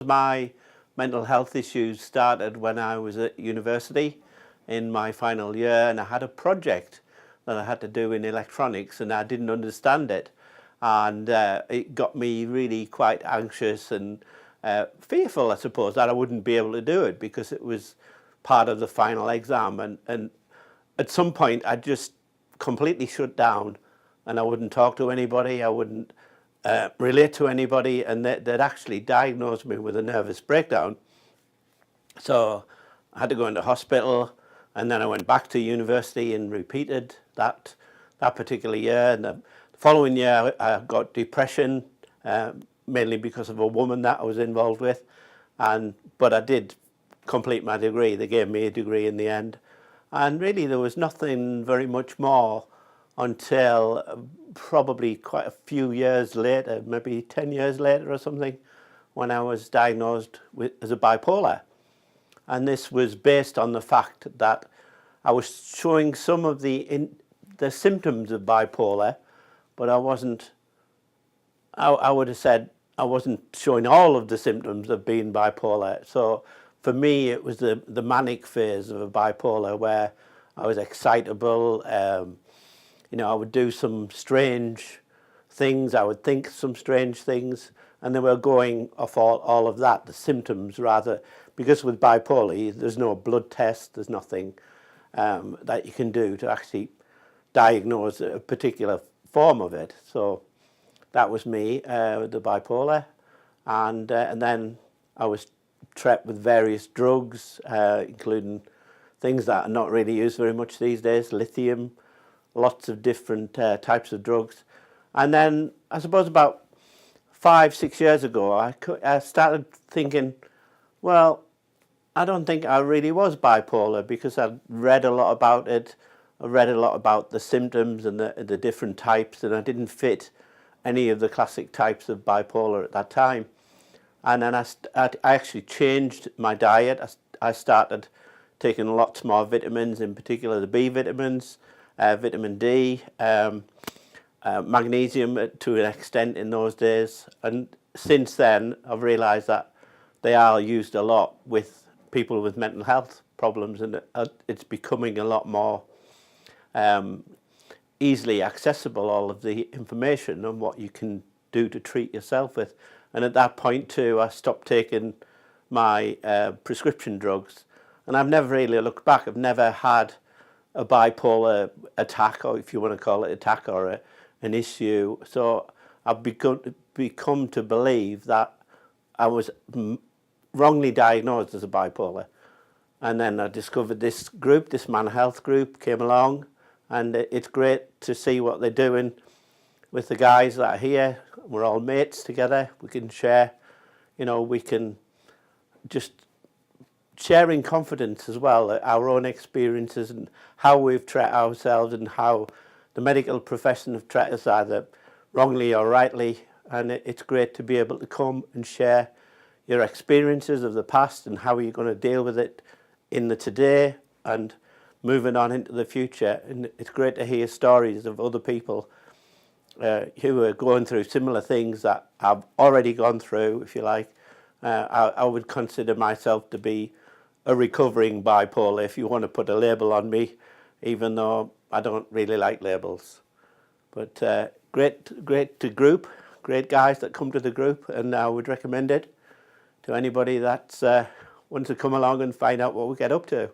My mental health issues started when I was at university in my final year, and I had a project that I had to do in electronics and I didn't understand it, and it got me really quite anxious and fearful, I suppose, that I wouldn't be able to do it because it was part of the final exam, and at some point I just completely shut down and I wouldn't talk to anybody, I wouldn't relate to anybody, and they'd actually diagnosed me with a nervous breakdown. So I had to go into hospital, and then I went back to university and repeated that particular year. And the following year I got depression, mainly because of a woman that I was involved with. But I did complete my degree. They gave me a degree in the end. And really there was nothing very much more until probably quite a few years later, maybe 10 years later or something, when I was diagnosed as a bipolar. And this was based on the fact that I was showing some of the symptoms of bipolar, but I wasn't, I would have said, I wasn't showing all of the symptoms of being bipolar. So for me, it was the manic phase of a bipolar where I was excitable. You know, I would do some strange things, I would think some strange things, and they were going off all of that, the symptoms rather, because with bipolar, there's no blood test, there's nothing that you can do to actually diagnose a particular form of it. So that was me, the bipolar, and then I was treated with various drugs, including things that are not really used very much these days, lithium, lots of different types of drugs. And then I suppose about 5-6 years ago I started thinking, well, I don't think I really was bipolar, because I'd read a lot about it. I read a lot about the symptoms and the different types, and I didn't fit any of the classic types of bipolar at that time. And then I actually changed my diet. I started taking lots more vitamins, in particular the B vitamins, vitamin D, magnesium to an extent in those days. And since then, I've realised that they are used a lot with people with mental health problems, and it's becoming a lot more easily accessible, all of the information on what you can do to treat yourself with. And at that point too, I stopped taking my prescription drugs, and I've never really looked back. I've never had a bipolar attack, or if you want to call it attack, or an issue. So I've become to believe that I was wrongly diagnosed as a bipolar. And then I discovered this group, this ManHealth group came along, and it's great to see what they're doing with the guys that are here. We're all mates together. We can share, you know, we can just share in confidence as well, our own experiences and how we've treated ourselves and how the medical profession have treated us, either wrongly or rightly. And it's great to be able to come and share your experiences of the past and how you're going to deal with it in the today and moving on into the future. And it's great to hear stories of other people who are going through similar things that I've already gone through, if you like. I would consider myself to be a recovering bipolar, if you want to put a label on me, even though I don't really like labels. But great group, great guys that come to the group, and I would recommend it to anybody that wants to come along and find out what we get up to.